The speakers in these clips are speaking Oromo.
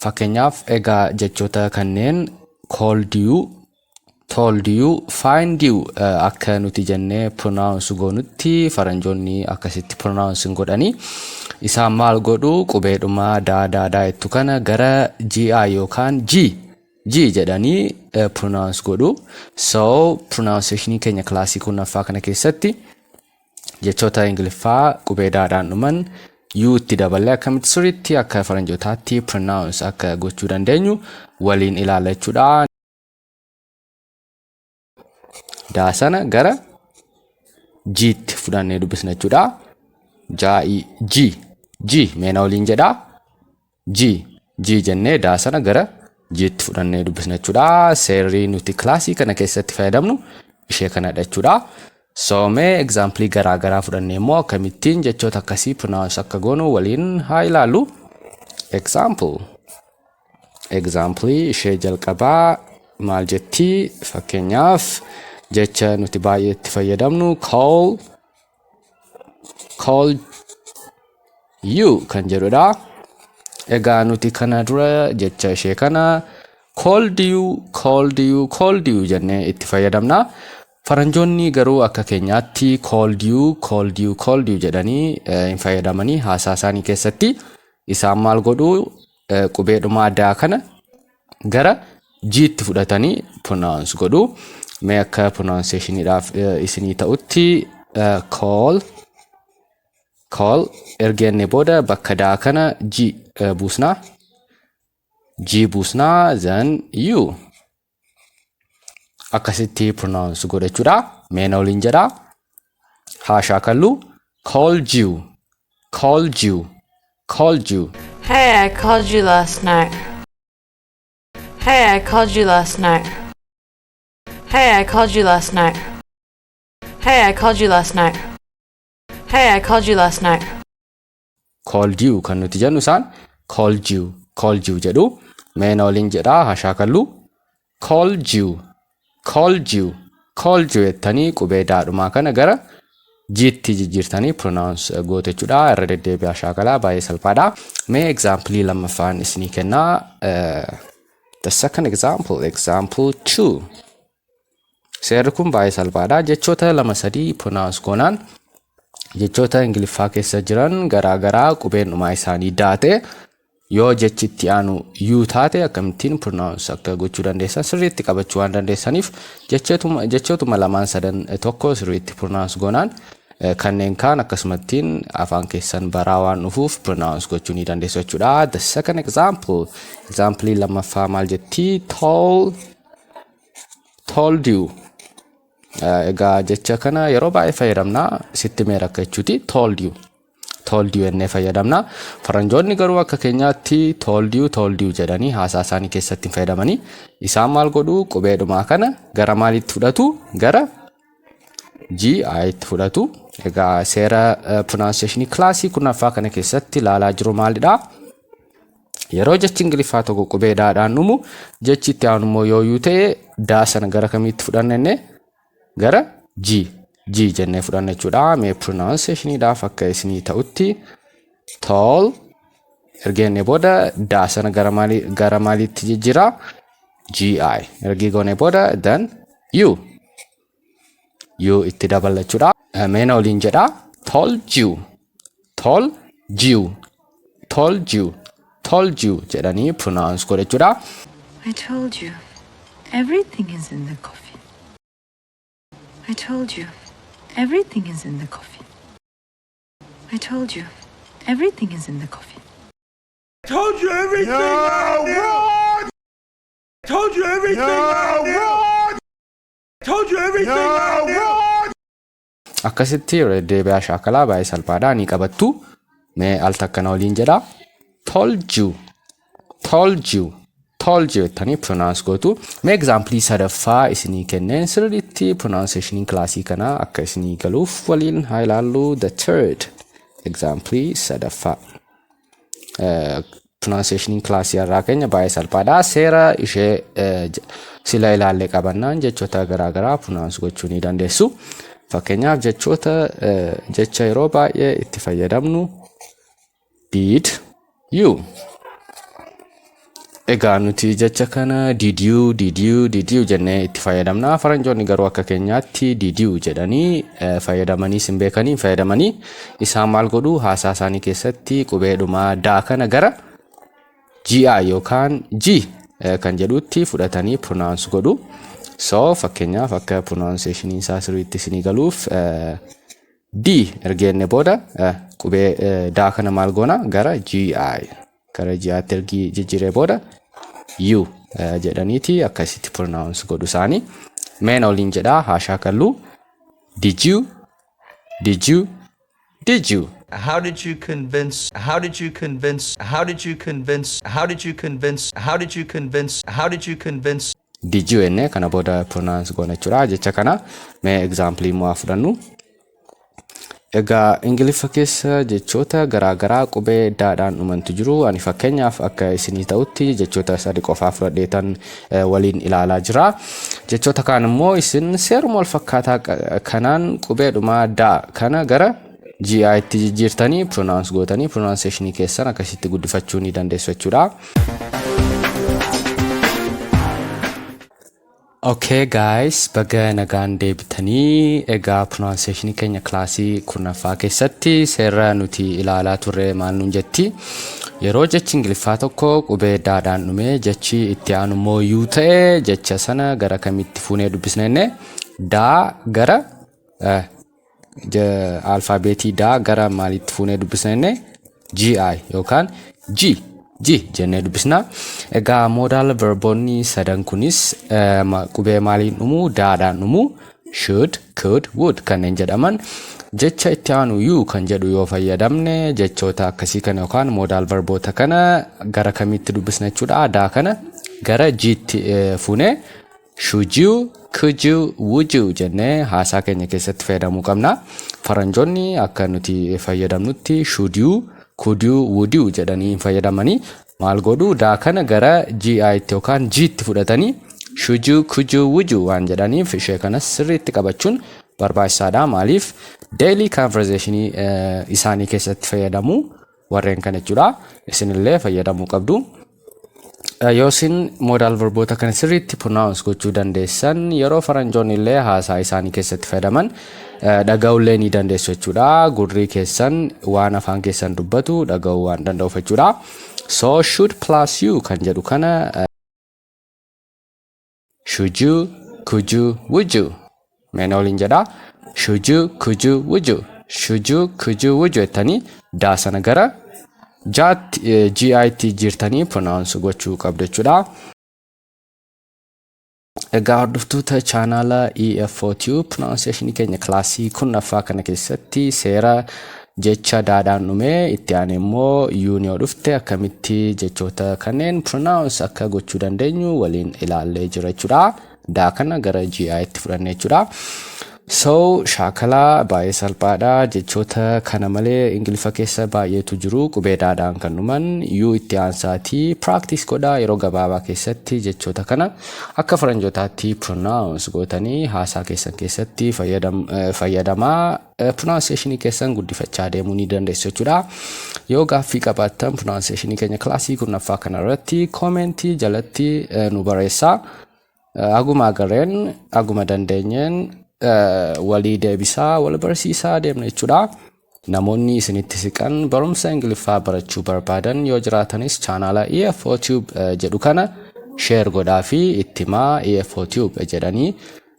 Fakkeenyaaf egaa jechoota kanneen called you, told you, find you akka nuti jennee pronounce goonutti farnjoonni akkasitti pronounce godhanii isaan maal godhu qubeedhuma daa ittu kana gara gi yookaan g jedhanii pronounce godhu. So pronunciation keenya classic kunnaffaa kana keessatti jechoota ingiliffaa qubee daadhaan dhuman you itti dabalee akkamitti sirriitti akka farnjootaatti pronounce akka gochuu dandeenyu waliin ilaalachuudha. daa sana gara jiitti fudhannee dubbisna jechuudha. G meena waliin jedha. G jennee daa sana gara jiitti fudhannee dubbisna jechuudha. Seerri nuti kilaasii kana keessatti fayyadamnu ishee kanadha jechuudha. So mee example garaa fudhannee immoo akkamittiin jechoota akkasii pronounce akka goonu waliin haa ilaallu. Example ishee jalqabaa maal jetti? Fakkeenyaaf jecha nuti baay'ee itti fayyadamnu call you kan jedhudha. Egaa nuti kana dura jecha ishee kana called you jennee itti fayyadamna. Farnjoonni garuu akka keenyaatti called you jedhanii hin fayyadamanii haasaa isaanii keessatti isaan maal godhu qubeedhuma addaa kana gara jiitti fudhatanii pronounce godhu. Mee akka pronunciationiidhaaf isinii ta'utti call ergenne booda bakka daa kana g buusnaa then you akkasitti pronounce godhachuudha. Meena waliin jedha. haa shaakallu called you. Hey, I called you last night. Hey, I called you last night. Hey, I called you last night. Hey, I called you last night. Hey, I called you last night. Called you kan nuti jennu isaan called you jedhu. Meena waliin jedha. haa shaakallu called you jettanii qubee daadhumaa kana gara jiitti jijjiirtanii pronounce goote jechuudha. Irra deddeebi'aa shaakalaa baay'ee salphaadha. Mee example lammaffaan isinii kennaa. The second example 2. Seerri kun baay'ee salphaadha. Jechoota 2-3 pronounce goonaan jechoota ingiliffaa keessa jiran garaa qubeen dhumaa isaanii daate yoo jechitti aanu you taate akkamittiin pronounce akka gochuu dandeessan sirriitti qabachuu waan dandeessaniif jechootuma 2-3 tokko sirriitti pronounce goonaan kanneen kaan akkasumattiin afaan keessan baraa waan dhufuuf pronounce gochuu ni dandeessu jechuudha. The second example lammaffaa maal jetti? Told you. Egaa jecha kana yeroo baay'ee fayyadamna. Sitti mee rakka jechuuti. Told you ennee fayyadamna. Farnjoonni garuu akka keenyaatti told you jedhanii haasaa isaanii keessatti fayyadamanii isaan maal godhu qubeedhumaa kana gara maalitti fudhatu? Gara gi itti fudhatu. Egaa seera pronunciation classii kunnaffaa kana keessatti ilaalaa jiru maalidha? Yeroo jechi ingiliffaa tokko qubee daadhaan dhumu jechi itti aanu immoo yoo ta'e daa sana gara kamitti fudhanne? Gara g jennee fudhanna jechuudha. Mee pronunciationiidhaaf akka isinii ta'utti tall ergenne booda daa sana gara maalitti jijjiira? gi ergi goone booda then you itti daballa jechuudha. Meena waliin jedha. Told you jedhanii pronounce godha jechuudha. I told you everything is in the coffee. I told you everything is in the coffee. I told you everything is in the coffee. I told you everything. No, wrong. I told you everything. No, wrong. I told you everything. No, wrong. Akkasitti deebi'aa shaakalaa baay'ee salphaadha ni qabattu. Mee al takkana waliin jedha. Told you jettanii pronounce gootu. Mee example sadaffaa isinii kenneen sirriitti pronunciation classii kana akka isinii galuuf waliin haa ilaallu. The third example sadaffaa. Pronunciation classii irraa keenya baay'ee salphaadha. Seera ishee sila ilaallee qabannaan jechoota garaa pronounce gochuu ni dandeessu. Fakkeenyaaf jecha yeroo baay'ee itti fayyadamnu did you. Egaa nuti jecha kana did you jennee itti fayyadamna. Faranjoonni garuu akka keenyaatti did you jedhanii fayyadamanii sin beekanii fayyadamanii isaan maal godhu haasaa isaanii keessatti qubeedhuma daa kana gara gi yookaan g kan jedhutti fudhatanii pronounce godhu. So fakkeenyaaf akka pronunciation isaa sirriitti isinii galuuf d ergeenne booda qubee daa kana maal goona gara gi atti ergi jijjiiree booda you jedhaniiti akkasitti pronounce godhu isaanii. Meen oliin jedhaa haa shaakallu. Did you? How did you convince? How did you convince? How did you convince? How did you convince? How did you convince? How did you convince? Did you enne kana booda pronounce goona jechuudha. Jecha kana mee example immoo fudhannu. Egaa ingiliffa keessa jechoota garaa qubee daadhaan dhumantu jiru. Ani fakkeenyaaf akka isinii ta'utti jechoota sadii qofaa fudhadheetan waliin ilaalaa jira. Jechoota kaan immoo isin seeruma wal fakkaataa kanaan qubeedhuma daa kana gara gi itti jijjiirtanii pronounce gootanii pronunciation keessan akkasitti guddifachuu ni dandeessu jechuudha. Okay guys, baga nagaan deebitanii. Egaa pronunciation keenya klaasii kurnaffaa keessatti seera nuti ilaalaa turre maal nuun jetti. Yeroo jechi ingiliffaa tokko qubee daadhaan dhume jechi itti aanu immoo yuu ta'e jecha sana gara kamitti fuunee dubbisnee daa gara alfaabeetii daa gara maalitti fuunee dubbisnee gi yookaan g jennee dubbisna. Egaa modal verboonni sadan kunis qubee maaliin dhumu daadhaan dhumu should, could, would kanneen jedhaman. Jecha itti aanu you kan jedhu yoo fayyadamne jechoota akkasii kana yookaan modal verboota kana gara kamitti dubbisna jechuudha. Daa kana gara jiitti fuunee should you, could you, would you jennee haasaa keenya keessatti fayyadamuu qabna. Faranjoonni akka nuti fayyadamnutti should you, could you, would you jedhanii fayyadamanii maal godhu daa kana gara gi itti yookaan jiitti fudhatanii should you, could you, would you waan jedhaniif ishee kanas sirriitti qabachuun barbaachisaadha. Maaliif daily conversation isaanii keessatti fayyadamu warreen kana jechuudha. Isinillee fayyadamuu qabdu. Yoo isin modal verboota kana sirriitti pronounce gochuu dandeessan yeroo faranjoonni illee haasaa isaanii keessatti fayyadaman dhaga'ullee ni dandeessu jechuudha. Gurri keessan waan afaan keessan dubbatu dhaga'uu waan danda'uuf jechuudha. So should plus you kan jedhu kana should you, could you, would you meen oliin jedha. Should you, could you, would you, should you, could you, would you jettanii daa sana gara gi itti jirtanii pronounce gochuu qabdu jechuudha. Egaa hordoftoota chaanala EF4 pronunciation keenya klaasii kurnaffaa kana keessatti seera jecha daadhaan dhume itti aane immoo yuun yoo dhufte akkamitti jechoota kanneen pronounce akka gochuu dandeenyu waliin ilaallee jira jechuudha. Daa kana gara gi itti fudhanne jechuudha. So shaakalaa baay'ee salphaadha. Jechoota kana malee ingiliffa keessa baay'eetu jiru qubee daadhaan kan dhuman yuu itti aansaatii practice godhaa. Yeroo gabaabaa keessatti jechoota kana akka farnjootaatti pronounce gootanii haasaa keessan keessatti fayyadamaa pronunciation keessan guddifachaa deemuu ni dandeessu jechuudha. Yoo gaaffii qabaattan pronunciation keenya klaasii kurnaffaa kana irratti commentii jalatti nu barreessaa. Aguma agarreen aguma dandeenyeen walii deebisaa wal barsiisaa deemna jechuudha. Namoonni isinitti siqan barumsa ingiliffaa barachuu barbaadan yoo jiraatanis chaanala EF4 jedhu kana share godhaa fi itti himaa EF4 jedhanii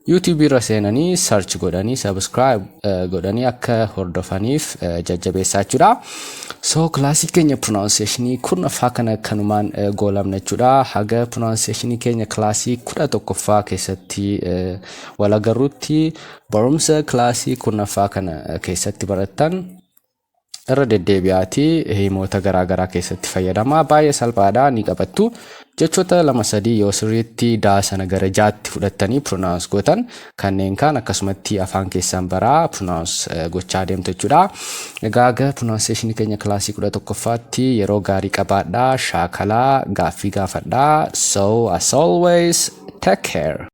YouTube irra seenanii search godhanii subscribe godhanii akka hordofaniif jajjabeessaa jechuudha. So klaasii keenya pronunciation kurnaffaa kana kanumaan goolamna jechuudha. Haga pronunciation keenya klaasii 11ffaa keessatti wal agarruutti barumsa klaasii kurnaffaa kana keessatti barattan irra deddeebi'aatii himoota garaagaraa keessatti fayyadamaa. Baay'ee salphaadha ni qabattu. Jechoota lama sadii yoo sirriitti daa sana gara jaatti fudhattanii pronounce gootan kanneen kaan akkasumatti afaan keessan baraa pronounce gochaa deemtu jechuudha. Egaa aga pronunciation keenya klaasii 11ffaatti yeroo gaarii qabaadhaa. Shaakalaa gaaffii gaafadhaa. So as always take care.